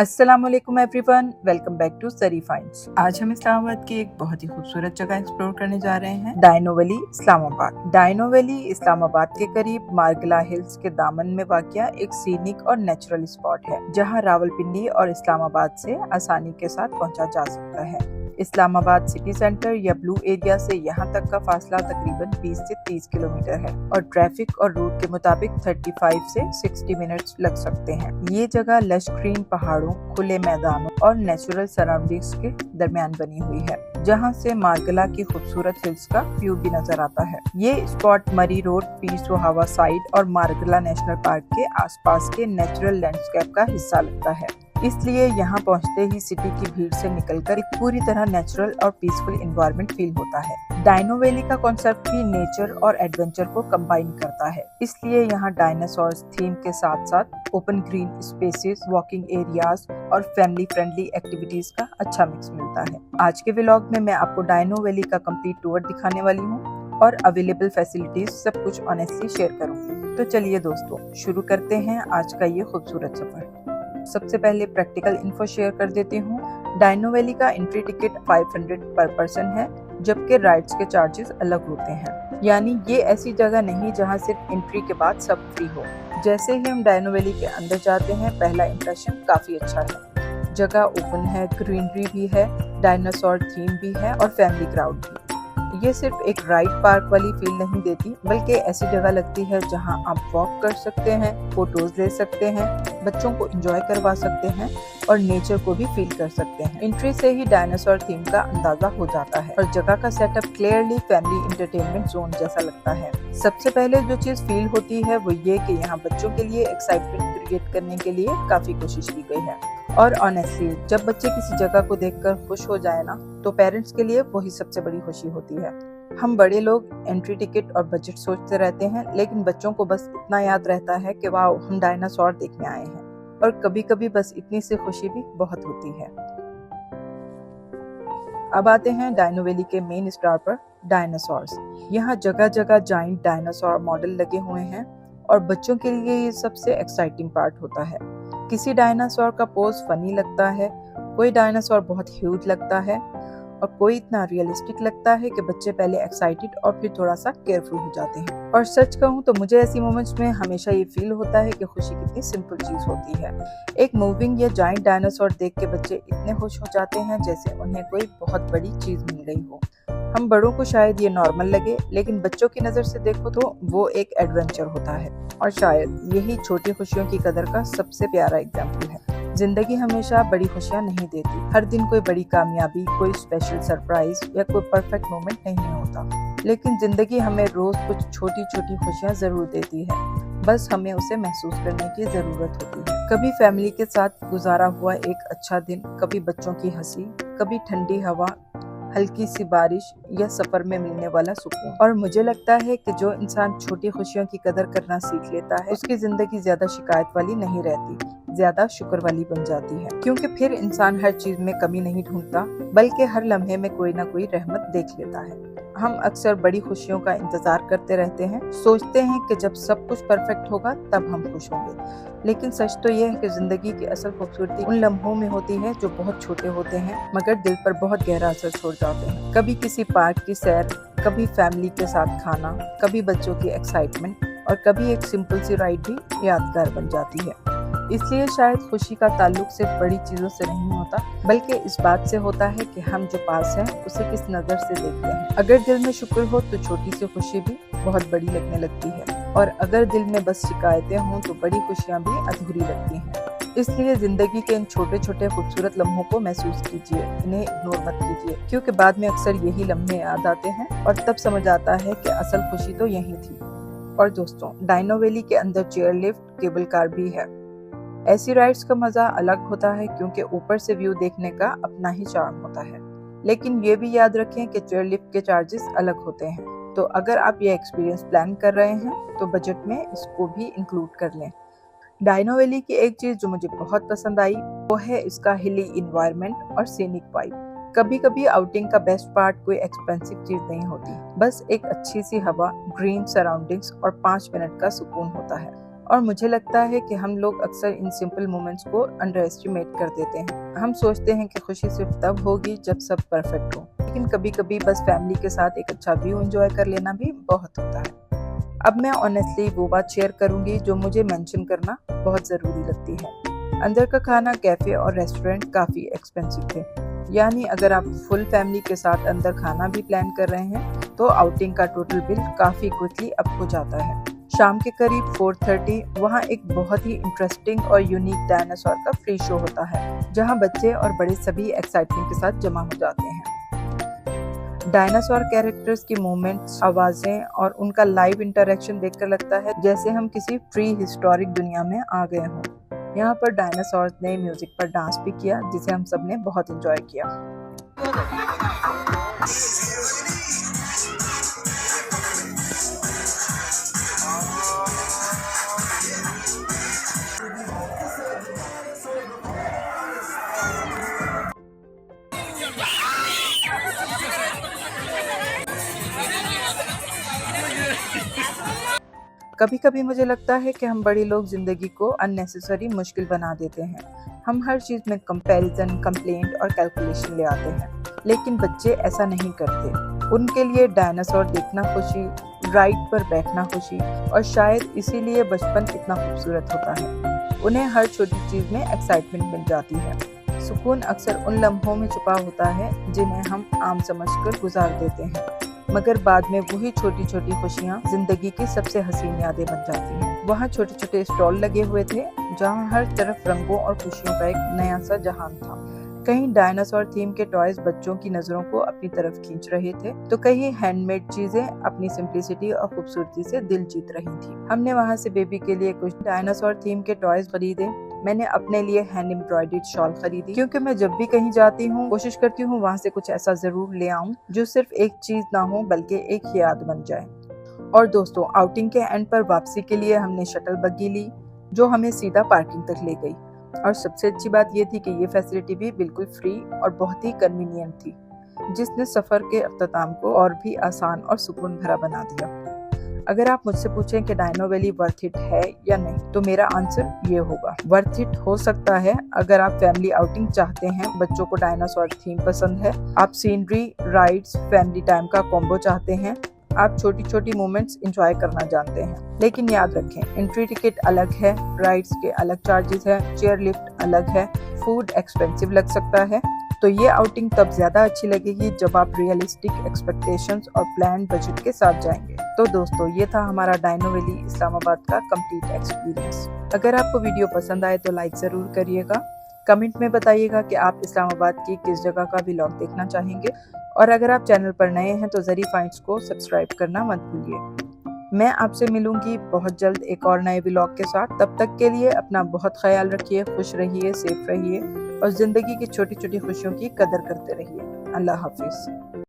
अस्सलाम वालेकुम everyone, welcome back to सरी फाइंड्स। आज हम इस्लामाबाद की एक बहुत ही खूबसूरत जगह एक्सप्लोर करने जा रहे हैं, Dino Valley Islamabad. Dino Valley Islamabad के करीब मार्गला हिल्स के दामन में वाक़िया एक सीनिक और नेचुरल स्पॉट है, जहां रावलपिंडी और इस्लामाबाद से आसानी के साथ पहुंचा जा सकता है। इस्लामाबाद सिटी सेंटर या ब्लू एरिया से यहाँ तक का फासला तकरीबन 20 से 30 किलोमीटर है और ट्रैफिक और रूट के मुताबिक 35 से 60 मिनट्स लग सकते हैं। ये जगह लश ग्रीन पहाड़ों, खुले मैदानों और नेचुरल सराउंडिंग्स के दरमियान बनी हुई है, जहाँ से मार्गला की खूबसूरत हिल्स का व्यू भी नजर आता है। ये स्पॉट मरी रोड, पीस हावा साइड और मार्गला नेशनल पार्क के आसपास के नेचुरल लैंडस्केप का हिस्सा लगता है, इसलिए यहाँ पहुँचते ही सिटी की भीड़ से निकलकर एक पूरी तरह नेचुरल और पीसफुल एनवायरनमेंट फील होता है। डायनो वैली का कॉन्सेप्ट भी नेचर और एडवेंचर को कंबाइन करता है, इसलिए यहाँ डायनासोर्स थीम के साथ साथ open green spaces, walking areas और फैमिली फ्रेंडली एक्टिविटीज का अच्छा मिक्स मिलता है। आज के व्लॉग में मैं आपको डायनो वैली का कंप्लीट टूर दिखाने वाली हूँ और अवेलेबल फैसिलिटीज सब कुछ ऑनेस्टली शेयर करूंगी। तो चलिए दोस्तों, शुरू करते हैं आज का ये खूबसूरत सफर। सबसे पहले प्रैक्टिकल इन्फो शेयर कर देती हूँ। डायनो वैली का एंट्री टिकट 500 पर पर्सन है, जबकि राइड्स के चार्जेस अलग होते हैं। यानी ये ऐसी जगह नहीं जहाँ सिर्फ एंट्री के बाद सब फ्री हो। जैसे ही हम डायनो वैली के अंदर जाते हैं, पहला इंप्रेशन काफी अच्छा है। जगह ओपन है, ग्रीनरी भी है, डायनासोर थीम भी है और फैमिली क्राउड भी। ये सिर्फ एक राइड पार्क वाली फील नहीं देती, बल्कि ऐसी जगह लगती है जहां आप वॉक कर सकते हैं, फोटोज ले सकते हैं, बच्चों को एंजॉय करवा सकते हैं और नेचर को भी फील कर सकते हैं। एंट्री से ही डायनासोर थीम का अंदाजा हो जाता है और जगह का setup clearly family entertainment zone जैसा लगता है। सबसे पहले जो चीज फील होती है वो ये कि यहाँ बच्चों के लिए एक्साइटमेंट क्रिएट करने के लिए काफी कोशिश की गई है। और ऑनेस्टली जब बच्चे किसी जगह को देखकर खुश हो जाए ना, तो पेरेंट्स के लिए वही सबसे बड़ी खुशी होती है। हम बड़े लोग एंट्री टिकट और बजट सोचते रहते हैं, लेकिन बच्चों को बस इतना याद रहता है कि वाह, हम डायनासोर देखने आए हैं। और कभी कभी बस इतनी सी खुशी भी बहुत होती है। अब आते हैं डायनो वैली के मेन स्टार पर, डायनासोर्स। यहाँ जगह जगह जाइंट डायनासोर मॉडल लगे हुए हैं और बच्चों के लिए ये सबसे एक्साइटिंग पार्ट होता है। किसी डायनासोर का पोज फनी लगता है, कोई डायनासोर बहुत ह्यूज लगता है और कोई इतना रियलिस्टिक लगता है कि बच्चे पहले एक्साइटेड और फिर थोड़ा सा केयरफुल हो जाते हैं। और सच कहूँ तो मुझे ऐसी मोमेंट्स में हमेशा ये फील होता है कि खुशी कितनी सिंपल चीज होती है। एक मूविंग या जाइंट डायनासोर देख के बच्चे इतने खुश हो जाते हैं जैसे उन्हें कोई बहुत बड़ी चीज मिल गई हो। हम बड़ों को शायद ये नॉर्मल लगे, लेकिन बच्चों की नज़र से देखो तो वो एक एडवेंचर होता है और शायद यही छोटी खुशियों की कदर का सबसे प्यारा एग्जाम्पल है। जिंदगी हमेशा बड़ी खुशियाँ नहीं देती। हर दिन कोई बड़ी कामयाबी, कोई स्पेशल सरप्राइज या कोई परफेक्ट मोमेंट नहीं होता, लेकिन जिंदगी हमें रोज कुछ छोटी छोटी खुशियाँ जरूर देती है। बस हमें उसे महसूस करने की जरूरत होती है। कभी फैमिली के साथ गुजारा हुआ एक अच्छा दिन, कभी बच्चों की हंसी, कभी ठंडी हवा, हल्की सी बारिश या सफर में मिलने वाला सुकून। और मुझे लगता है कि जो इंसान छोटी खुशियों की कदर करना सीख लेता है, उसकी जिंदगी ज्यादा शिकायत वाली नहीं रहती, ज्यादा शुक्र वाली बन जाती है। क्योंकि फिर इंसान हर चीज में कमी नहीं ढूंढता, बल्कि हर लम्हे में कोई ना कोई रहमत देख लेता है। हम अक्सर बड़ी खुशियों का इंतजार करते रहते हैं, सोचते हैं कि जब सब कुछ परफेक्ट होगा तब हम खुश होंगे। लेकिन सच तो यह है कि जिंदगी की असल खूबसूरती उन लम्हों में होती है जो बहुत छोटे होते हैं मगर दिल पर बहुत गहरा असर छोड़ जाते हैं। कभी किसी पार्क की सैर, कभी फैमिली के साथ खाना, कभी बच्चों की एक्साइटमेंट और कभी एक सिंपल सी राइड भी यादगार बन जाती है। इसलिए शायद खुशी का ताल्लुक सिर्फ बड़ी चीजों से नहीं होता, बल्कि इस बात से होता है कि हम जो पास हैं उसे किस नजर से देखते हैं। अगर दिल में शुक्र हो तो छोटी सी खुशी भी बहुत बड़ी लगने लगती है, और अगर दिल में बस शिकायतें हों तो बड़ी खुशियां भी अधूरी लगती हैं। इसलिए जिंदगी के इन छोटे छोटे खूबसूरत लम्हों को महसूस कीजिए, इन्हें इग्नोर मत कीजिए, क्योंकि बाद में अक्सर यही लम्हे याद आते हैं और तब समझ आता है कि असल खुशी तो यही थी। और दोस्तों, डायनो वैली के अंदर चेयर लिफ्ट, केबल कार भी है। ऐसी राइड्स का मजा अलग होता है क्योंकि ऊपर से व्यू देखने का अपना ही चार्म होता है। लेकिन ये भी याद रखें कि चेयर लिफ्ट के चार्जेस अलग होते हैं, तो अगर आप ये एक्सपीरियंस प्लान कर रहे हैं तो बजट में इसको भी इंक्लूड कर लें। डायनो वैली की एक चीज जो मुझे बहुत पसंद आई वो है इसका हिली इन्वायरमेंट और सीनिक वाइब। कभी कभी आउटिंग का बेस्ट पार्ट कोई एक्सपेंसिव चीज नहीं होती, बस एक अच्छी सी हवा, ग्रीन सराउंडिंग्स और 5 मिनट का सुकून होता है। और मुझे लगता है कि हम लोग अक्सर इन सिंपल मोमेंट्स को अंडर एस्टिमेट कर देते हैं। हम सोचते हैं कि खुशी सिर्फ तब होगी जब सब परफेक्ट हो, लेकिन कभी कभी बस फैमिली के साथ एक अच्छा व्यू एंजॉय कर लेना भी बहुत होता है। अब मैं ऑनेस्टली वो बात शेयर करूंगी जो मुझे मेंशन करना बहुत ज़रूरी लगती है। अंदर का खाना कैफ़े और रेस्टोरेंट काफ़ी एक्सपेंसिव थे, यानी अगर आप फुल फैमिली के साथ अंदर खाना भी प्लान कर रहे हैं तो आउटिंग का टोटल बिल काफ़ी क्विकली अप हो जाता है। शाम के करीब 4:30 वहाँ एक बहुत ही इंटरेस्टिंग और यूनिक डायनासोर का फ्री शो होता है, जहाँ बच्चे और बड़े सभी एक्साइटमेंट के साथ जमा हो जाते हैं। डायनासोर कैरेक्टर्स की मूवमेंट्स, आवाजें और उनका लाइव इंटरेक्शन देखकर लगता है जैसे हम किसी प्री हिस्टोरिक दुनिया में आ गए हों। यहाँ पर डायनासोर्स ने म्यूजिक पर डांस भी किया, जिसे हम सब ने बहुत एंजॉय किया। कभी कभी मुझे लगता है कि हम बड़े लोग जिंदगी को अननेसेसरी मुश्किल बना देते हैं। हम हर चीज़ में कंपैरिजन, कंप्लेंट और कैलकुलेशन ले आते हैं, लेकिन बच्चे ऐसा नहीं करते। उनके लिए डायनासोर देखना खुशी, राइड पर बैठना खुशी, और शायद इसीलिए बचपन इतना खूबसूरत होता है। उन्हें हर छोटी चीज़ में एक्साइटमेंट मिल जाती है। सुकून अक्सर उन लम्हों में छुपा होता है जिन्हें हम आम समझकर गुजार देते हैं, मगर बाद में वही छोटी छोटी खुशियाँ जिंदगी की सबसे हसीन यादें बन जाती हैं। वहाँ छोटे छोटे स्टॉल लगे हुए थे, जहाँ हर तरफ रंगों और खुशियों का एक नया सा जहान था। कहीं डायनासोर थीम के टॉयज बच्चों की नजरों को अपनी तरफ खींच रहे थे, तो कहीं हैंडमेड चीजें अपनी सिंप्लिसिटी और खूबसूरती से दिल जीत रही थी। हमने वहाँ से बेबी के लिए कुछ डायनासोर थीम के टॉयज खरीदे। मैंने अपने लिए हैंड एम्ब्रॉयडर्ड शॉल खरीदी, क्योंकि मैं जब भी कहीं जाती हूँ कोशिश करती हूँ वहाँ से कुछ ऐसा जरूर ले आऊँ जो सिर्फ एक चीज ना हो बल्कि एक याद बन जाए। और दोस्तों, आउटिंग के एंड पर वापसी के लिए हमने शटल बग्गी ली, जो हमें सीधा पार्किंग तक ले गई। और सबसे अच्छी बात ये थी कि ये फैसिलिटी भी बिल्कुल फ्री और बहुत ही कन्वीनियंट थी, जिसने सफर के अख्ताम को और भी आसान और सुकून भरा बना दिया। अगर आप मुझसे पूछें कि डायनो वैली वर्थ इट है या नहीं, तो मेरा आंसर ये होगा, वर्थ इट हो सकता है अगर आप फैमिली आउटिंग चाहते हैं, बच्चों को डायनासोर थीम पसंद है, आप सीनरी, राइड्स, फैमिली टाइम का कॉम्बो चाहते हैं, आप छोटी छोटी मोमेंट्स एंजॉय करना जानते हैं। लेकिन याद रखें, एंट्री टिकट अलग है, राइड्स के अलग चार्जेस है, चेयर लिफ्ट अलग है, फूड एक्सपेंसिव लग सकता है। तो ये आउटिंग तब ज्यादा अच्छी लगेगी जब आप रियलिस्टिक एक्सपेक्टेशंस और प्लान बजट के साथ जाएंगे। तो दोस्तों, ये था हमारा डायनो वैली इस्लामाबाद का कंप्लीट एक्सपीरियंस। अगर आपको वीडियो पसंद आए तो लाइक जरूर करिएगा। कमेंट में बताइएगा कि आप इस्लामाबाद की किस जगह का व्लॉग देखना चाहेंगे, और अगर आप चैनल पर नए हैं तो ज़री फाइंड्स को सब्सक्राइब करना मत भूलिए। मैं आपसे मिलूंगी बहुत जल्द एक और नए व्लॉग के साथ। तब तक के लिए अपना बहुत ख्याल रखिए, खुश रहिए, सेफ रहिए और ज़िंदगी की छोटी छोटी खुशियों की कदर करते रहिए। अल्लाह हाफिज़।